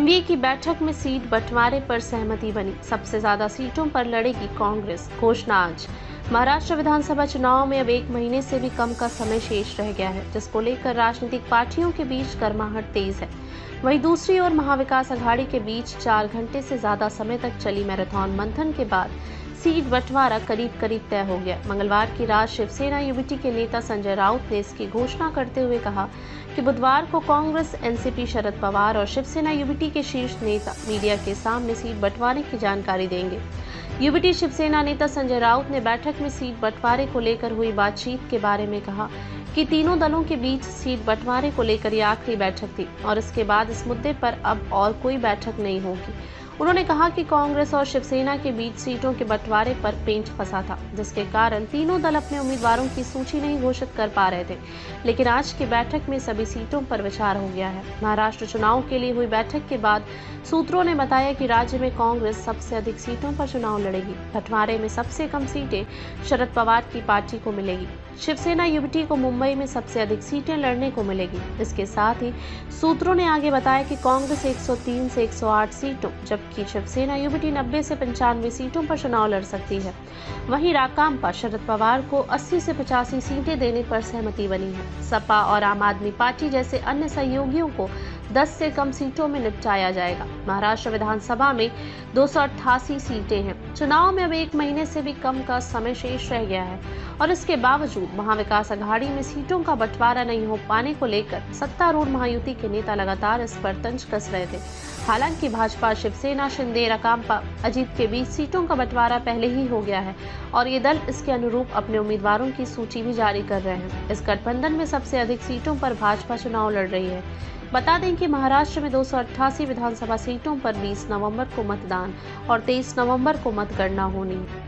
NDA की बैठक में सीट बंटवारे पर सहमति बनी। सबसे ज्यादा सीटों पर लड़ेगी कांग्रेस। घोषणा आज। महाराष्ट्र विधानसभा चुनाव में अब 1 महीने से भी कम का समय शेष रह गया है, जिसको लेकर राजनीतिक पार्टियों के बीच गर्माहट तेज है। वहीं दूसरी ओर महाविकास अघाड़ी के बीच 4 घंटे से ज्यादा समय तक चली मैराथन मंथन के बाद सीट बंटवारा करीब करीब तय हो गया। मंगलवार की रात शिवसेना यूबीटी के नेता संजय राउत ने इसकी घोषणा करते हुए कहा कि बुधवार को कांग्रेस, एनसीपी, शरद पवार और शिवसेना यूबीटी के शीर्ष नेता मीडिया के सामने सीट बंटवारे की जानकारी देंगे। यूबीटी शिवसेना नेता संजय राउत ने बैठक में सीट बंटवारे को लेकर हुई बातचीत के बारे में कहा कि तीनों दलों के बीच सीट बंटवारे को लेकर ये आखिरी बैठक थी और इसके बाद इस मुद्दे पर अब और कोई बैठक नहीं होगी। उन्होंने कहा कि कांग्रेस और शिवसेना के बीच सीटों के बंटवारे पर पेंच फंसा था, जिसके कारण तीनों दल अपने उम्मीदवारों की सूची नहीं घोषित कर पा रहे थे। लेकिन आज की बैठक में सभी सीटों पर विचार हो गया है। महाराष्ट्र चुनाव के लिए हुई बैठक के बाद सूत्रों ने बताया कि राज्य में कांग्रेस सबसे अधिक सीटों पर चुनाव लड़ेगी। बंटवारे में सबसे कम सीटें शरद पवार की पार्टी को मिलेगी। शिवसेना यूबीटी को मुंबई में सबसे अधिक सीटें लड़ने को मिलेगी। इसके साथ ही सूत्रों ने आगे बताया कि कांग्रेस 103 से 108 सीटों, जबकि शिवसेना यूबीटी 90 से 95 सीटों पर चुनाव लड़ सकती है। वहीं राकांपा शरद पवार को 80 से 85 सीटें देने पर सहमति बनी है। सपा और आम आदमी पार्टी जैसे अन्य सहयोगियों को 10 से कम सीटों में निपटाया जाएगा। महाराष्ट्र विधानसभा में 288 सीटें हैं। चुनाव में अब 1 महीने से भी कम का समय शेष रह गया है और इसके बावजूद महाविकास अघाड़ी में सीटों का बंटवारा नहीं हो पाने को लेकर सत्तारूढ़ महायुति के नेता लगातार इस पर तंज कस रहे थे। हालांकि भाजपा, शिवसेना, शिंदे, राकांपा, अजीत के बीच सीटों का बंटवारा पहले ही हो गया है और ये दल इसके अनुरूप अपने उम्मीदवारों की सूची भी जारी कर रहे हैं। इस गठबंधन में सबसे अधिक सीटों पर भाजपा चुनाव लड़ रही है। बता दें कि महाराष्ट्र में 288 विधानसभा सीटों पर 20 नवंबर को मतदान और 23 नवंबर को मतगणना होनी है।